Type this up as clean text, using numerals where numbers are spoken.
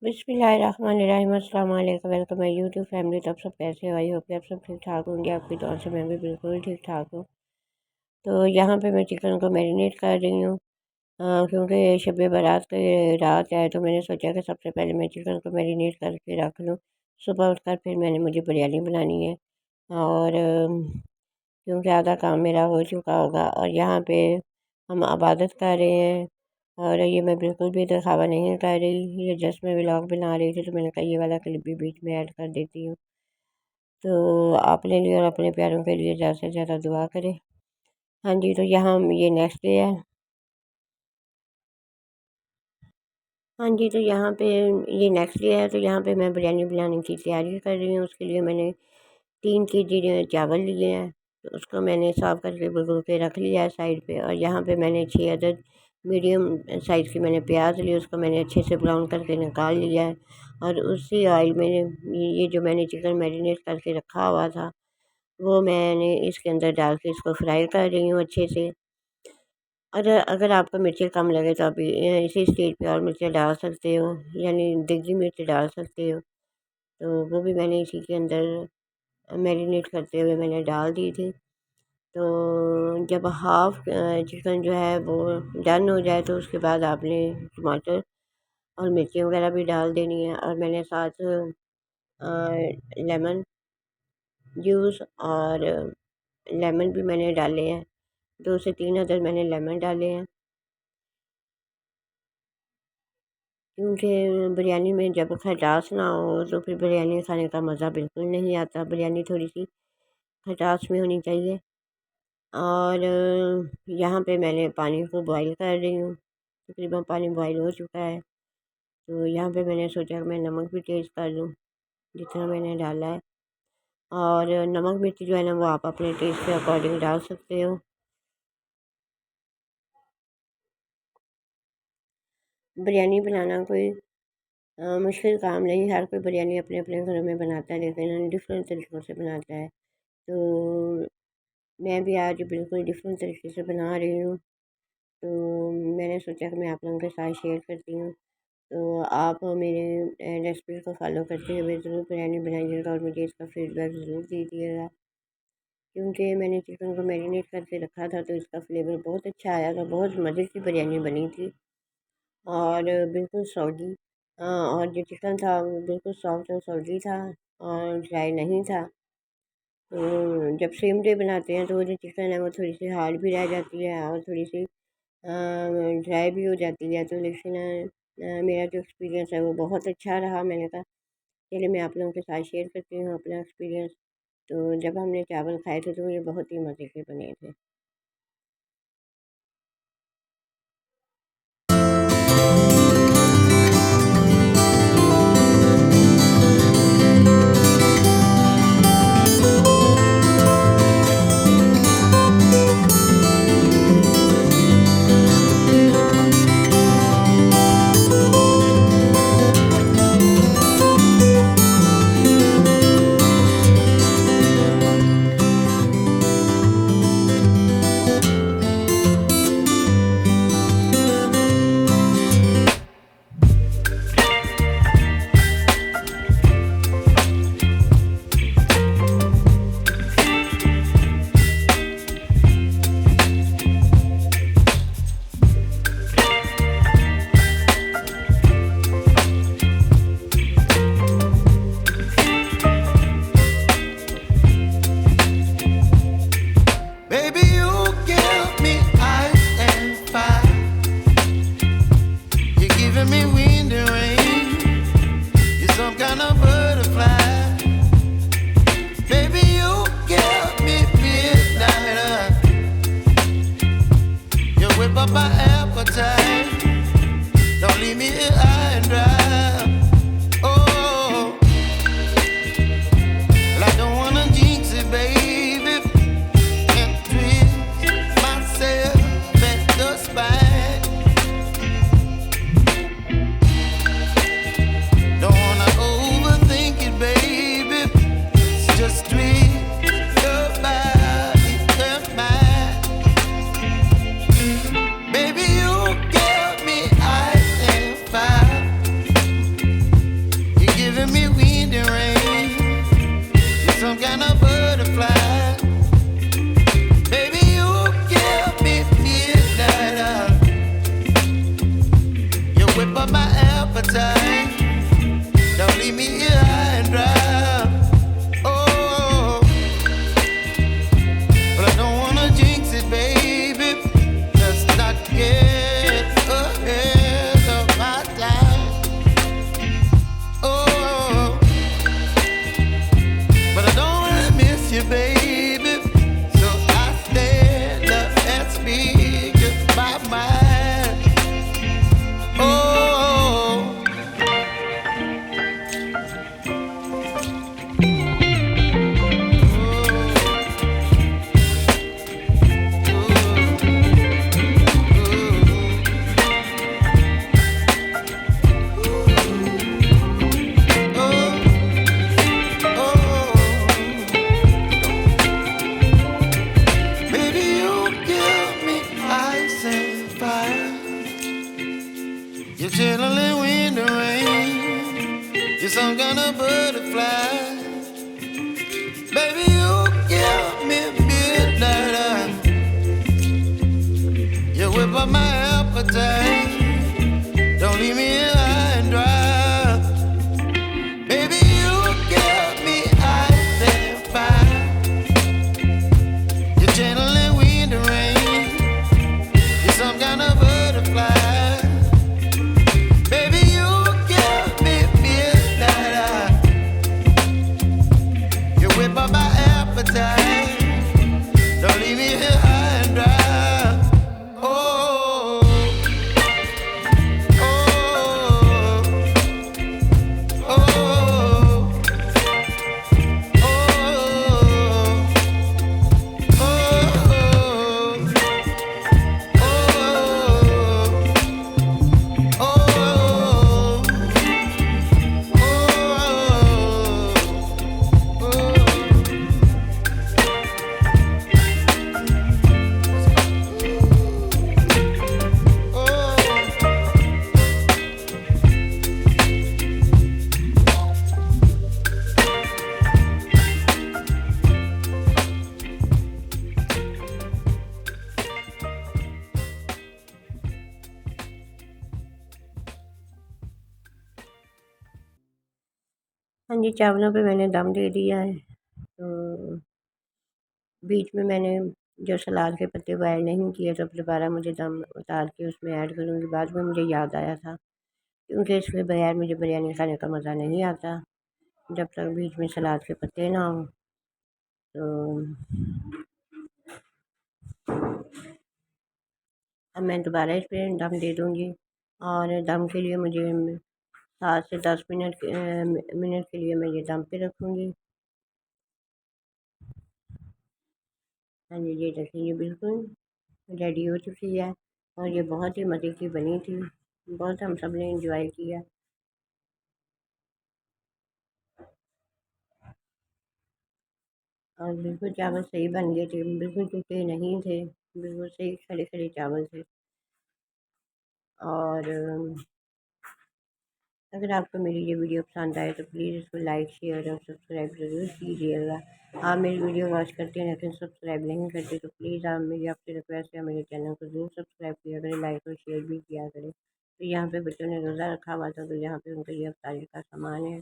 बिस्मिल्लाहिर्रहमानिर्रहीम अस्सलाम वालेकुम। Welcome my YouTube family. तो आप सब कैसे हो? आई होप कि आप सब ठीक ठाक होंगे। आपकी दुआ से मैं भी बिल्कुल ठीक ठाक हूँ। तो यहाँ पे मैं चिकन को मैरिनेट कर रही हूँ, क्योंकि शब-ए-बारात की रात है, तो मैंने सोचा कि सबसे पहले मैं चिकन को मैरिनेट करके रख लूँ। सुबह उठकर फिर मुझे बिरयानी बनानी है, और क्योंकि आधा काम मेरा हो चुका होगा। और यहाँ पे हम इबादत कर रहे हैं, और ये मैं बिल्कुल भी दिखावा नहीं कर रही, ये जस्ट मैं व्लॉग बना रही थी, तो मैंने कहा ये वाला क्लिप भी बीच में ऐड कर देती हूँ। तो अपने लिए और अपने प्यारों के लिए ज़्यादा से ज़्यादा दुआ करें। हाँ जी, तो यहाँ ये नेक्स्ट डे है। हाँ जी, तो यहाँ पे ये नेक्स्ट डे है, तो यहाँ पे मैं बिरयानी बनाने की तैयारी कर रही हूँ। उसके लिए मैंने 3 kg चावल लिए हैं, तो उसको मैंने साफ़ करके भिगो के रख लिया है साइड पे। और यहाँ पे मैंने 6 अदद मीडियम साइज़ की मैंने प्याज ली, उसको मैंने अच्छे से ब्राउन करके निकाल लिया है। और उसी ऑयल में ये जो मैंने चिकन मैरिनेट करके रखा हुआ था, वो मैंने इसके अंदर डाल के इसको फ्राई कर रही हूँ अच्छे से। और अगर आपको मिर्ची कम लगे तो आप इसी स्टेज पे और मिर्ची डाल सकते हो, यानी देगी मिर्च डाल सकते हो। तो वो भी मैंने इसी के अंदर मैरिनेट करते हुए मैंने डाल दी थी। तो जब हाफ़ चिकन जो है वो डन हो जाए, तो उसके बाद आपने टमाटर और मिर्ची वगैरह भी डाल देनी है। और मैंने साथ लेमन जूस और लेमन भी मैंने डाले हैं, 2 से 3 अदर मैंने लेमन डाले हैं, क्योंकि बिरयानी में जब खटास ना हो तो फिर बिरयानी खाने का मज़ा बिल्कुल नहीं आता। बिरयानी थोड़ी सी खटास में होनी चाहिए। और यहाँ पे मैंने पानी को बॉईल कर रही हूँ, तकरीबन पानी बॉईल हो चुका है। तो यहाँ पे मैंने सोचा कि मैं नमक भी टेस्ट कर लूँ जितना मैंने डाला है। और नमक मिर्च जो है ना, वो आप अपने टेस्ट के अकॉर्डिंग डाल सकते हो। बिरयानी बनाना कोई मुश्किल काम नहीं, हर कोई बिरयानी अपने अपने घरों में बनाता है, लेकिन डिफरेंट तरीक़ों से बनाता है। तो मैं भी आज बिल्कुल डिफरेंट तरीके से बना रही हूँ, तो मैंने सोचा कि मैं आप लोगों के साथ शेयर करती हूँ। तो आप मेरे रेसिपी को फॉलो करते हुए ज़रूर बिरयानी बनाइएगा, और मुझे इसका फीडबैक ज़रूर दीजिएगा, क्योंकि मैंने चिकन को मैरिनेट करके रखा था, तो इसका फ्लेवर बहुत अच्छा आया था। बहुत मज़े की बिरयानी बनी थी, और बिल्कुल सॉगी, और जो चिकन था वो बिल्कुल सॉफ्ट और सॉगी था, और ड्राई नहीं था। तो जब सेम डे बनाते हैं तो वो जो चिकन है वो थोड़ी सी हार्ड भी रह जाती है, और थोड़ी सी ड्राई भी हो जाती है। तो लेकिन मेरा जो एक्सपीरियंस है वो बहुत अच्छा रहा। मैंने कहा चलिए मैं आप लोगों के साथ शेयर करती हूँ अपना एक्सपीरियंस। तो जब हमने चावल खाए थे तो ये बहुत ही मज़े के बने थे। some kind of butterfly. Baby, you give me midnight. You whip up my appetite. Don't leave me here high and dry. Baby, you give me ice and fire. You're channeling wind and rain. You're some kind of butterfly. Baby, you give me midnight. You whip up my appetite. Don't leave me here high and dry. Oh, oh, oh, हाँ जी, चावलों पे मैंने दम दे दिया है। तो बीच में मैंने जो सलाद के पत्ते वो ऐड नहीं किए, तो अब दोबारा मुझे दम उतार के उसमें ऐड करूँगी। बाद में मुझे याद आया था, क्योंकि इसके बगैर मुझे बिरयानी खाने का मज़ा नहीं आता जब तक बीच में सलाद के पत्ते ना हों। तो अब मैं दोबारा इस पर दम दे दूँगी, और दम के लिए मुझे 7 से 10 मिनट के लिए मैं ये दम पे रखूँगी। हाँ जी, ये देखिए, ये बिल्कुल रेडी हो चुकी है, और ये बहुत ही मज़े की बनी थी। बहुत हम सब ने एंजॉय किया, और बिल्कुल चावल सही बन गए थे, बिल्कुल टूटे नहीं थे, बिल्कुल सही खड़े खड़े चावल थे। और अगर आपको मेरी ये वीडियो पसंद आए तो प्लीज़ इसको लाइक, शेयर और सब्सक्राइब ज़रूर कीजिएगा। आप मेरी वीडियो वॉच करते हैं लेकिन सब्सक्राइब नहीं करते, तो प्लीज़ आप मेरी आपसे रिक्वेस्ट है, मेरे चैनल को ज़रूर सब्सक्राइब किया करें, लाइक और शेयर भी किया करें। तो यहाँ पे बच्चों ने रोज़ा रखा हुआ था, तो यहाँ पे उनके लिए अफ्तारी का सामान है।